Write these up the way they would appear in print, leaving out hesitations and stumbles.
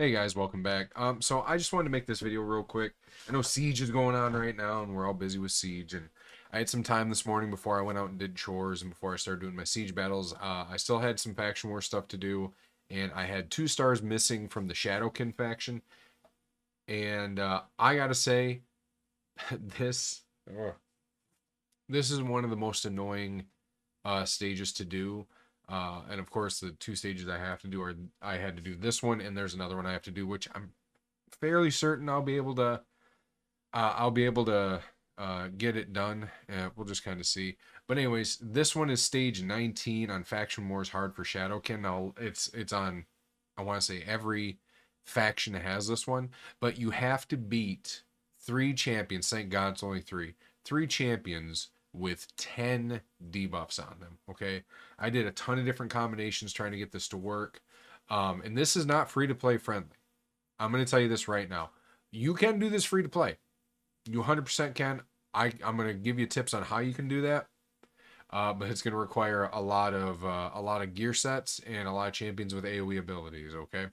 Hey guys, welcome back. So I just wanted to make this video real quick. I know Siege is going on right now, and we're all busy with Siege. And I had some time this morning before I went out and did chores, and before I started doing my Siege battles. I still had some faction war stuff to do, and I had 2 stars missing from the Shadowkin faction. And I gotta say, this ugh, this is one of the most annoying stages to do. And of course, the 2 stages I have to do are I had to do this one, and there's another one I have to do, which I'm fairly certain I'll be able to get it done. We'll just kind of see. But anyways, this one is stage 19 on Faction Wars Hard for Shadowkin. Now it's on, I want to say every faction has this one, but you have to beat 3 champions. Thank God it's only three. 3 champions with 10 debuffs on them. Okay, I did a ton of different combinations trying to get this to work. And this is not free to play friendly. I'm going to tell you this right now. You can do this free to play. You 100% can. I'm going to give you tips on how you can do that. But it's going to require a lot of gear sets and a lot of champions with AoE abilities, okay?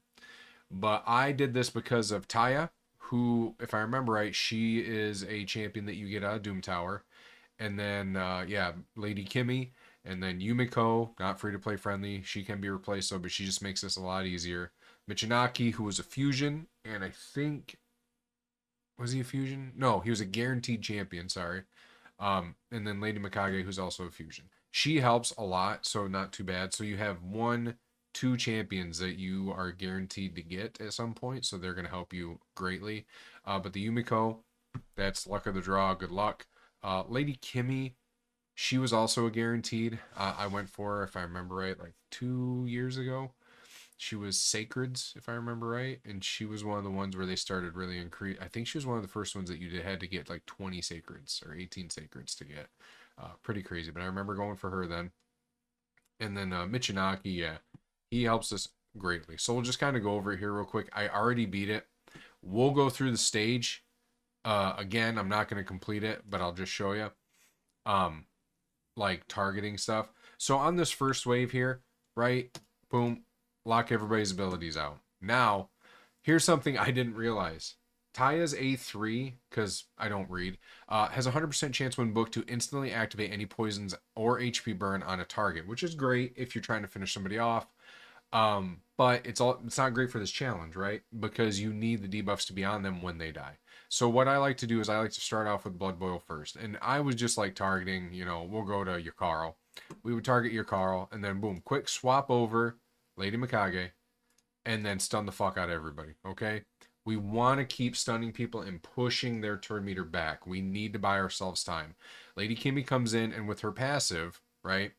But I did this because of Taya, who, if I remember right, she is a champion that you get out of Doom Tower. And then, yeah, Lady Kimmy. And then Yumiko, not free to play friendly. She can be replaced, though, but she just makes this a lot easier. Michinaki, who was a fusion, and I think, was he a fusion? No, he was a guaranteed champion, sorry. And then Lady Mikage, who's also a fusion. She helps a lot, so not too bad. So you have 2 champions that you are guaranteed to get at some point, so they're going to help you greatly. But the Yumiko, that's luck of the draw, good luck. Lady Kimmy, she was also a guaranteed. I went for her, if I remember right, like 2 years ago. She was Sacreds, if I remember right, and she was one of the ones where they started really increase. I think she was one of the first ones that you had to get like 20 Sacreds or 18 Sacreds to get. Pretty crazy, but I remember going for her then. And then Michinaki, yeah, he helps us greatly. So we'll just kind of go over it here real quick. I already beat it. We'll go through the stage. Again, I'm not going to complete it, but I'll just show you. Like targeting stuff. So on this first wave here, right? Boom. Lock everybody's abilities out. Now, here's something I didn't realize. Taya's A3, because I don't read, has a 100% chance when booked to instantly activate any poisons or HP burn on a target, which is great if you're trying to finish somebody off. But it's not great for this challenge, right? Because you need the debuffs to be on them when they die. So what I like to do is I like to start off with Blood Boil first. And I was just like targeting, we'll go to Yukaro. We would target Yukaro, and then boom, quick swap over Lady Mikage, and then stun the fuck out of everybody, okay? We want to keep stunning people and pushing their turn meter back. We need to buy ourselves time. Lady Kimmy comes in, and with her passive, right?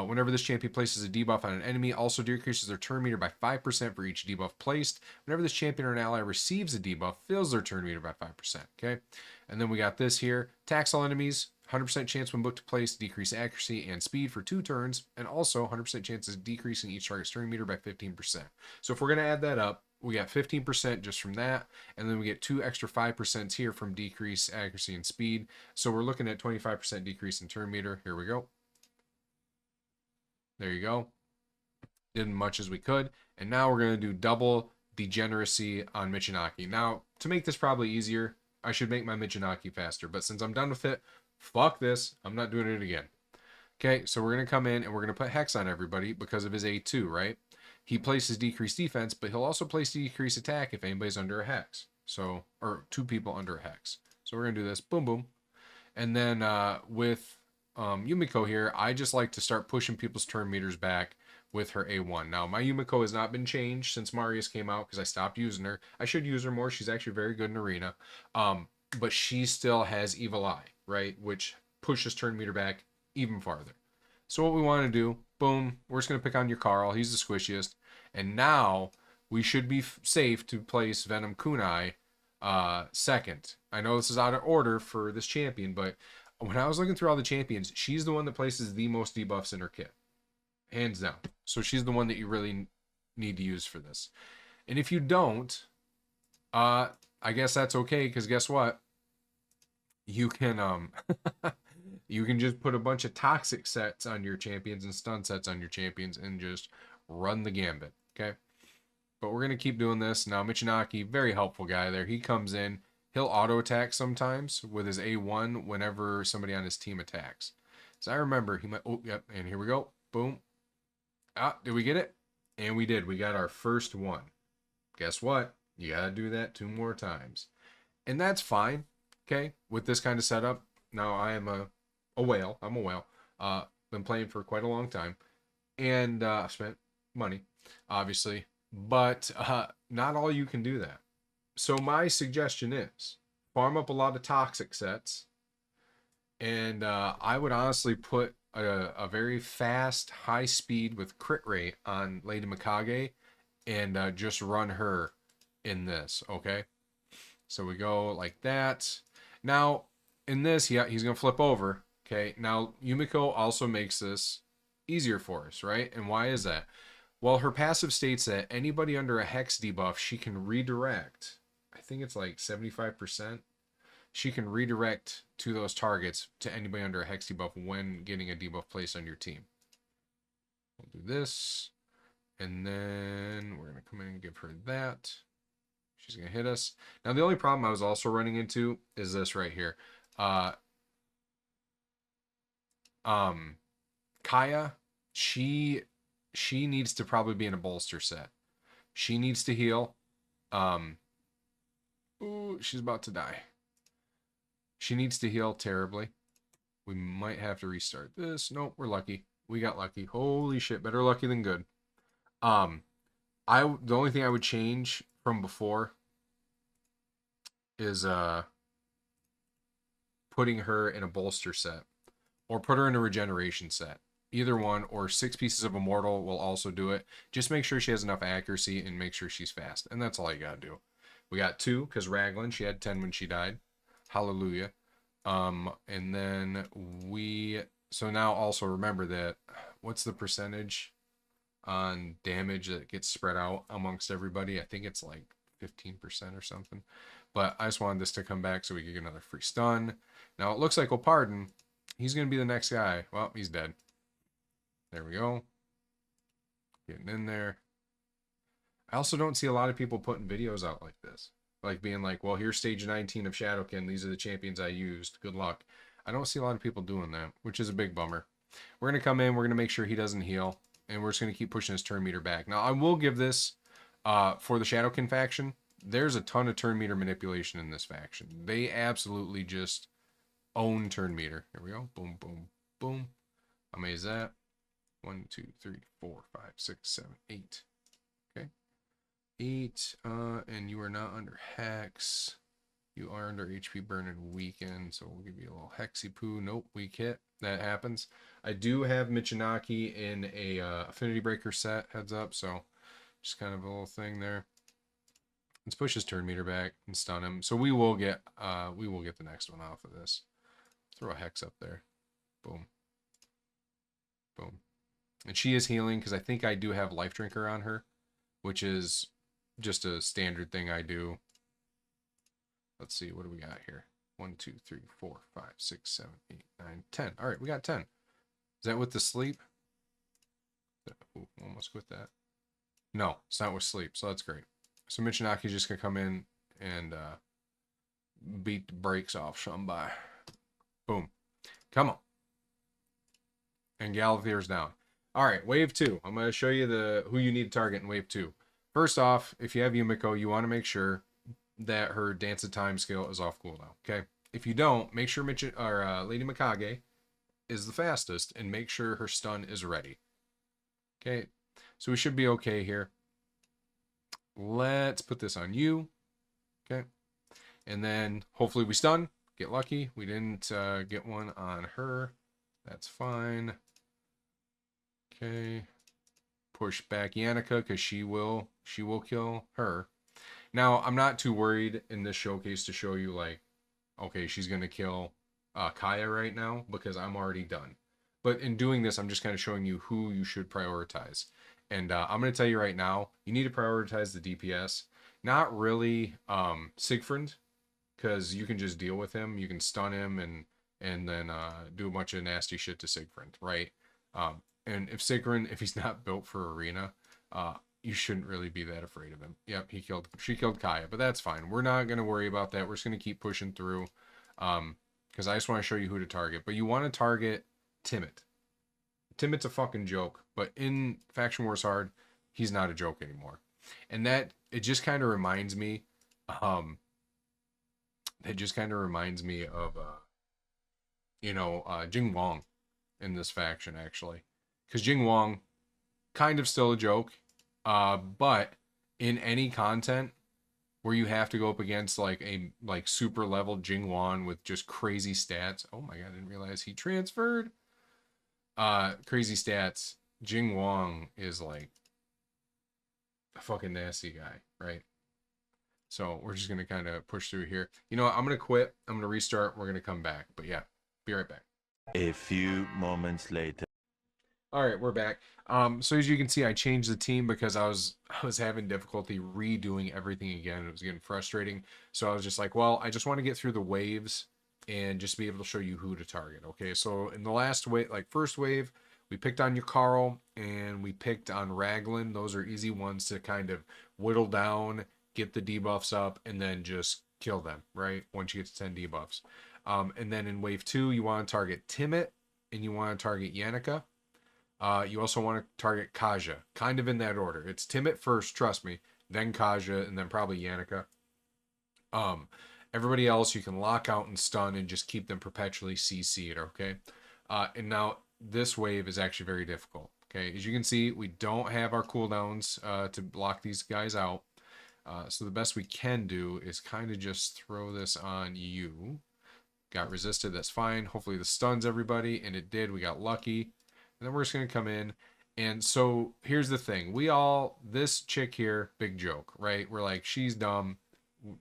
Whenever this champion places a debuff on an enemy, also decreases their turn meter by 5% for each debuff placed. Whenever this champion or an ally receives a debuff, fills their turn meter by 5%, okay? And then we got this here. Tax all enemies, 100% chance when booked to place, decrease accuracy and speed for 2 turns, and also 100% chance of decreasing each target's turn meter by 15%. So if we're going to add that up, we got 15% just from that, and then we get 2 extra 5% here from decrease accuracy and speed. So we're looking at 25% decrease in turn meter. Here we go. There you go. Did as much as we could. And now we're going to do double degeneracy on Michinaki. Now, to make this probably easier, I should make my Michinaki faster. But since I'm done with it, fuck this. I'm not doing it again. Okay, so we're going to come in and we're going to put Hex on everybody because of his A2, right? He places decreased defense, but he'll also place decreased attack if anybody's under a Hex. So, or 2 people under a Hex. So we're going to do this. Boom, boom. And then with Yumiko here, I just like to start pushing people's turn meters back with her A1. Now, my Yumiko has not been changed since Marius came out because I stopped using her. I should use her more. She's actually very good in Arena. But she still has Evil Eye, right? Which pushes turn meter back even farther. So what we want to do, boom, we're just going to pick on your Carl. He's the squishiest. And now we should be safe to place Venom Kunai second. I know this is out of order for this champion, but when I was looking through all the champions, she's the one that places the most debuffs in her kit. Hands down. So she's the one that you really need to use for this. And if you don't, I guess that's okay, because guess what? You can you can just put a bunch of toxic sets on your champions and stun sets on your champions and just run the gambit, okay? But we're going to keep doing this. Now, Michinaki, very helpful guy there. He comes in. He'll auto attack sometimes with his A1 whenever somebody on his team attacks. So I remember he might. Oh, yep. And here we go. Boom. Ah, did we get it? And we did. We got our first one. Guess what? You got to do that 2 more times. And that's fine. Okay. With this kind of setup. Now, I am a whale. I'm a whale. Been playing for quite a long time. And I've spent money, obviously. But not all you can do that. So my suggestion is farm up a lot of toxic sets. And I would honestly put a very fast, high speed with crit rate on Lady Mikage and just run her in this, okay? So we go like that. Now, in this, he's going to flip over, okay? Now, Yumiko also makes this easier for us, right? And why is that? Well, her passive states that anybody under a hex debuff, she can redirect. I think it's like 75%. She can redirect to those targets to anybody under a hex debuff when getting a debuff placed on your team. We'll do this. And then we're going to come in and give her that. She's going to hit us. Now, the only problem I was also running into is this right here. Kaya, she needs to probably be in a bolster set. She needs to heal. Ooh, she's about to die. She needs to heal terribly. We might have to restart this. Nope, we're lucky. We got lucky. Holy shit, better lucky than good. The only thing I would change from before is putting her in a bolster set or put her in a regeneration set. Either one, or 6 pieces of Immortal will also do it. Just make sure she has enough accuracy and make sure she's fast. And that's all you gotta do. We got 2, because Raglan, she had 10 when she died. Hallelujah. And then so now also remember that, what's the percentage on damage that gets spread out amongst everybody? I think it's like 15% or something. But I just wanted this to come back so we could get another free stun. Now it looks like Opardon, he's going to be the next guy. Well, he's dead. There we go. Getting in there. I also don't see a lot of people putting videos out like this. Like being like, well, here's stage 19 of Shadowkin. These are the champions I used. Good luck. I don't see a lot of people doing that, which is a big bummer. We're going to come in. We're going to make sure he doesn't heal. And we're just going to keep pushing his turn meter back. Now, I will give this, for the Shadowkin faction, there's a ton of turn meter manipulation in this faction. They absolutely just own turn meter. Here we go. Boom, boom, boom. Amaze that. 1, 2, 3, 4, 5, 6, 7, 8. Okay. 8. And you are not under Hex. You are under HP burn and weaken. So we'll give you a little Hexy poo. Nope, weak hit. That happens. I do have Michinaki in a Affinity Breaker set, heads up. So just kind of a little thing there. Let's push his turn meter back and stun him. So we will get the next one off of this. Throw a Hex up there. Boom. Boom. And she is healing because I think I do have Life Drinker on her, which is just a standard thing I do. Let's see, what do we got here? 1, 2, 3, 4, 5, 6, 7, 8, 9, 10. All right, we got 10. Is that with the sleep? Ooh, almost quit that. No, it's not with sleep, so that's great. So Michinaki's just going to come in and beat the brakes off somebody. Boom. Come on. And Galathier's down. All right, wave 2. I'm going to show you who you need to target in wave 2. First off, if you have Yumiko, you want to make sure that her Dance of Time skill is off cooldown. Okay, if you don't, make sure Lady Mikage is the fastest, and make sure her stun is ready. Okay, so we should be okay here. Let's put this on you. Okay, and then hopefully we stun. Get lucky. We didn't get one on her. That's fine. Okay, push back Yannicka because she will kill her. Now, I'm not too worried in this showcase to show you, like, okay, she's going to kill Kaya right now because I'm already done. But in doing this, I'm just kind of showing you who you should prioritize. And I'm going to tell you right now, you need to prioritize the DPS. Not really Siegfried, because you can just deal with him. You can stun him and then do a bunch of nasty shit to Siegfried, right? And if Siegfried, if he's not built for Arena, you shouldn't really be that afraid of him. Yep, she killed Kaya, but that's fine. We're not gonna worry about that. We're just gonna keep pushing through, because I just want to show you who to target. But you want to target Timid. Timid's a fucking joke, but in Faction Wars Hard, he's not a joke anymore. And that it just kind of reminds me, um, it just kind of reminds me of Jing Wong in this faction actually, because Jing Wong kind of still a joke, but in any content where you have to go up against like a super level Jing Wong with just crazy stats. Oh my god, I didn't realize he transferred. Crazy stats. Jing Wong is like a fucking nasty guy, right? So we're just gonna kind of push through here. You know what? I'm gonna quit. I'm gonna restart. We're gonna come back. But yeah, be right back. A few moments later. All right, we're back. So as you can see, I changed the team because I was having difficulty redoing everything again. It was getting frustrating. So I was just like, well, I just want to get through the waves and just be able to show you who to target. Okay, so in the last wave, like first wave, we picked on Carl and we picked on Raglan. Those are easy ones to kind of whittle down, get the debuffs up, and then just kill them, right? Once you get to 10 debuffs. And then in wave 2, you want to target Timit and you want to target Yannicka. You also want to target Kaja, kind of in that order. It's Timit first, trust me, then Kaja, and then probably Yannicka. Everybody else you can lock out and stun and just keep them perpetually CC'd, okay? And now this wave is actually very difficult, okay? As you can see, we don't have our cooldowns to block these guys out. So the best we can do is kind of just throw this on you. Got resisted, that's fine. Hopefully this stuns everybody, and it did. We got lucky. And then we're just going to come in. And so here's the thing. This chick here, big joke, right? We're like, she's dumb.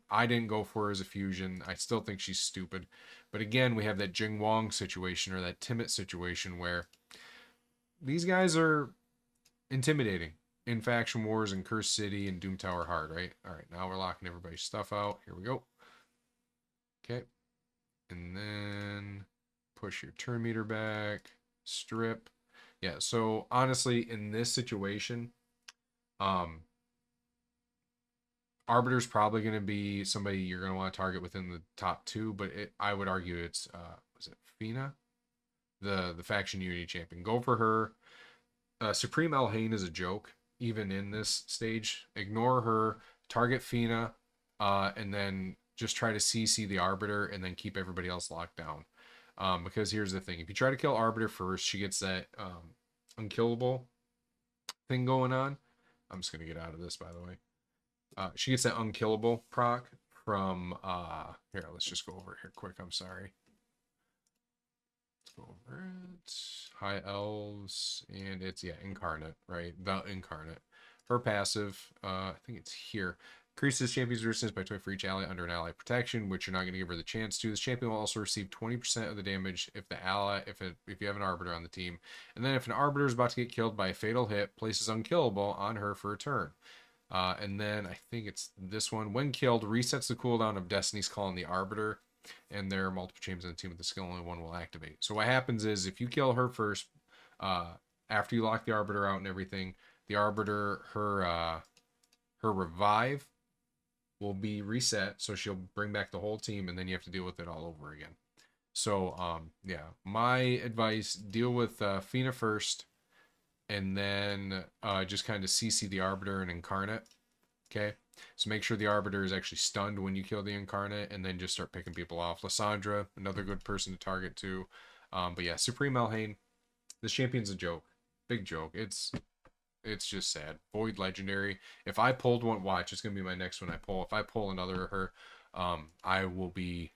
I didn't go for her as a fusion. I still think she's stupid. But again, we have that Jing Wong situation or that Timid situation where these guys are intimidating in Faction Wars and Curse City and Doom Tower Hard, right? All right, now we're locking everybody's stuff out. Here we go. Okay. And then push your turn meter back. Strip. Yeah, so honestly, in this situation, Arbiter's probably going to be somebody you're going to want to target within the top 2, but I would argue it's, was it Fina? The faction unity champion. Go for her. Supreme Elhain is a joke, even in this stage. Ignore her, target Fina, and then just try to CC the Arbiter and then keep everybody else locked down. Because here's the thing. If you try to kill Arbiter first, she gets that unkillable thing going on. I'm just going to get out of this, by the way. She gets that unkillable proc from... here, let's just go over here quick. I'm sorry. Let's go over it. High Elves. And it's, yeah, Incarnate, right? The Incarnate. Her passive, I think it's here. Increases champion's resistance by 20 for each ally under an ally protection, which you're not going to give her the chance to. This champion will also receive 20% of the damage if the ally, if you have an arbiter on the team. And then if an arbiter is about to get killed by a fatal hit, places unkillable on her for a turn. And then I think it's this one. When killed, resets the cooldown of Destiny's Call on the arbiter, and there are multiple champions on the team, but the skill only one will activate. So what happens is if you kill her first, after you lock the arbiter out and everything, the arbiter, her revive will be reset, so she'll bring back the whole team, and then you have to deal with it all over again. So, yeah, my advice, deal with Fina first, and then just kind of CC the Arbiter and Incarnate, okay? So make sure the Arbiter is actually stunned when you kill the Incarnate, and then just start picking people off. Lysandra, another good person to target too. But yeah, Supreme Elhain, this champion's a joke. Big joke. It's just sad. Void Legendary. If I pulled one, watch, it's going to be my next one I pull. If I pull another of her, I will be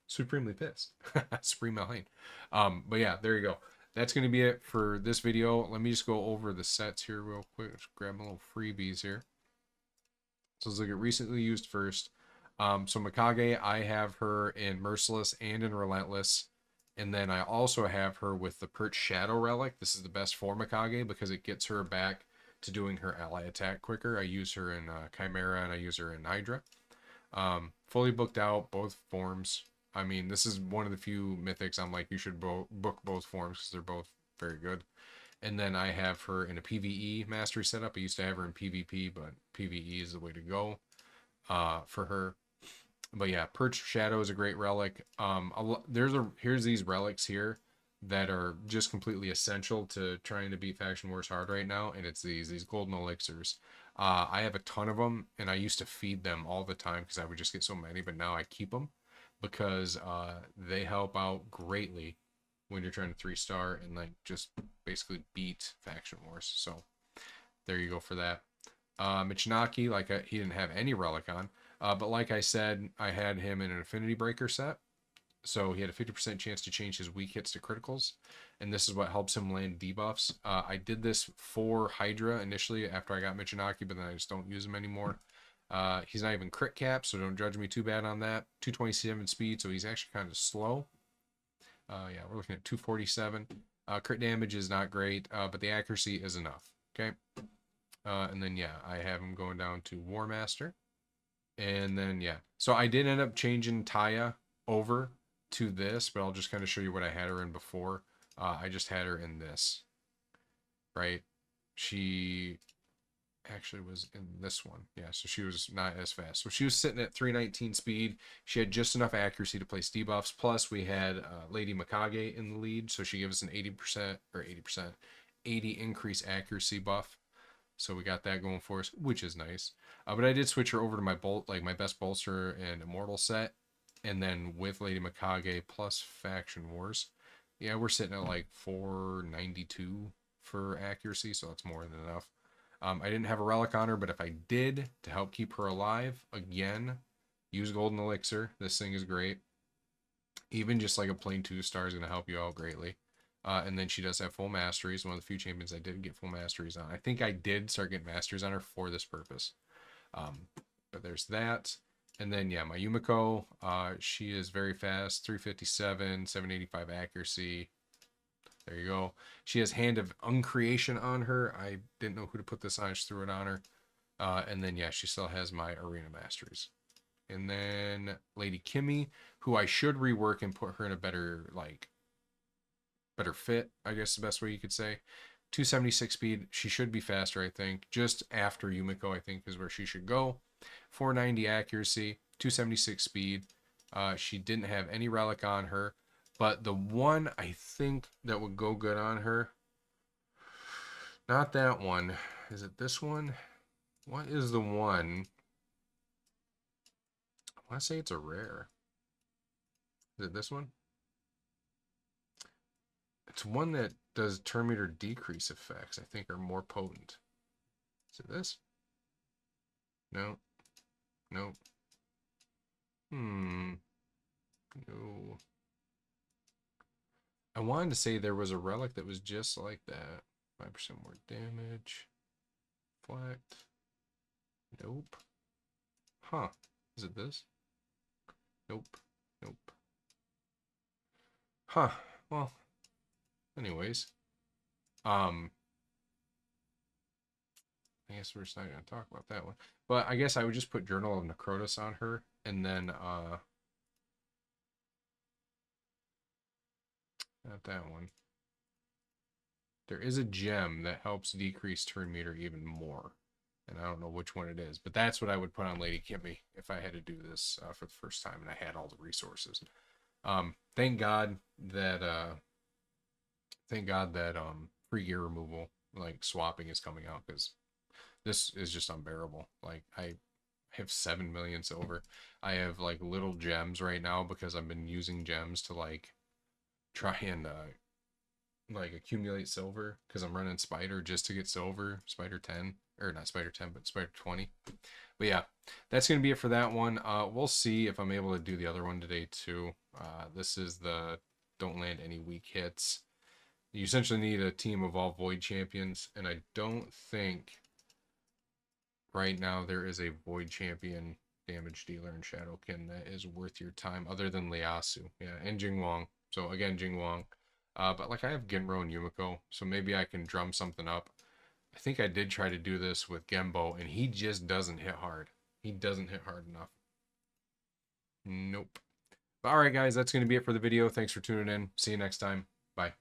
supremely pissed. Supreme Elhain. But yeah, there you go. That's going to be it for this video. Let me just go over the sets here real quick. Just grab a little freebies here. So let's look at recently used first. So Mikage, I have her in Merciless and in Relentless. And then I also have her with the Perch Shadow Relic. This is the best for Mikage because it gets her back to doing her ally attack quicker. I use her in Chimera and I use her in Hydra. Fully booked out, both forms. I mean, this is one of the few mythics I'm like, you should book both forms because they're both very good. And then I have her in a PvE mastery setup. I used to have her in PvP, but PvE is the way to go for her. But yeah, Perch Shadow is a great relic. Here's these relics here that are just completely essential to trying to beat Faction Wars hard right now, and it's these golden elixirs. I have a ton of them, and I used to feed them all the time because I would just get so many, but now I keep them because they help out greatly when you're trying to 3-star and like just basically beat Faction Wars. So there you go for that. Michinaki, he didn't have any relic on, but like I said, I had him in an Affinity Breaker set, so he had a 50% chance to change his weak hits to criticals, and this is what helps him land debuffs. I did this for Hydra initially after I got Michinaki, but then I just don't use him anymore. He's not even crit cap, so don't judge me too bad on that. 227 speed, so he's actually kind of slow. Yeah, we're looking at 247. Crit damage is not great, but the accuracy is enough. Okay. And then, yeah, I have him going down to War Master. And then, yeah. So I did end up changing Taya over to this, but I'll just kind of show you what I had her in before. I just had her in this. Right? She actually was in this one. Yeah, so she was not as fast. So she was sitting at 319 speed. She had just enough accuracy to place debuffs. Plus, we had Lady Mikage in the lead, so she gives us an 80 increase accuracy buff. So we got that going for us, which is nice. But I did switch her over to my best bolster and immortal set, and then with Lady Mikage plus Faction Wars, yeah, we're sitting at like 492 for accuracy, so that's more than enough. I didn't have a relic on her, but if I did, to help keep her alive, again, use Golden Elixir. This thing is great. Even just like a plain 2-star is going to help you out greatly. And then she does have full masteries. One of the few champions I did get full masteries on. I think I did start getting masteries on her for this purpose. But there's that. And then, yeah, my Yumiko, she is very fast. 357, 785 accuracy. There you go. She has Hand of Uncreation on her. I didn't know who to put this on. I just threw it on her. And then, yeah, she still has my Arena Masteries. And then Lady Kimmy, who I should rework and put her in a better fit, I guess the best way you could say. 276 speed. She should be faster, I think. Just after Yumiko, I think, is where she should go. 490 accuracy, 276 speed. She didn't have any relic on her. But the one I think that would go good on her, not that one. Is it this one? What is the one? I want to say it's a rare. Is it this one? It's one that does turn meter decrease effects, I think, are more potent. Is it this? No. Nope. No. I wanted to say there was a relic that was just like that. 5% more damage. Deflect. Nope. Huh. Is it this? Nope. Nope. Huh. Well, anyways. I guess we're just not going to talk about that one. But I guess I would just put Journal of Necrotis on her. And then, not that one. There is a gem that helps decrease turn meter even more. And I don't know which one it is. But that's what I would put on Lady Kimmy if I had to do this for the first time and I had all the resources. Thank God that free gear removal, like swapping, is coming out, because this is just unbearable. Like, I have 7 million silver. I have like little gems right now because I've been using gems to like try and like accumulate silver, because I'm running Spider just to get silver. Spider 10, or not Spider 10, but Spider 20. But yeah, that's going to be it for that one. We'll see if I'm able to do the other one today too. This is the don't land any weak hits. You essentially need a team of all Void champions, and I don't think right now there is a Void champion damage dealer in Shadowkin that is worth your time other than Liasu. Yeah, and Jingwong. So again, Jingwong. But like, I have Genro and Yumiko, so maybe I can drum something up. I think I did try to do this with Gembo, and he just doesn't hit hard. He doesn't hit hard enough. Nope. But alright guys, that's going to be it for the video. Thanks for tuning in. See you next time. Bye.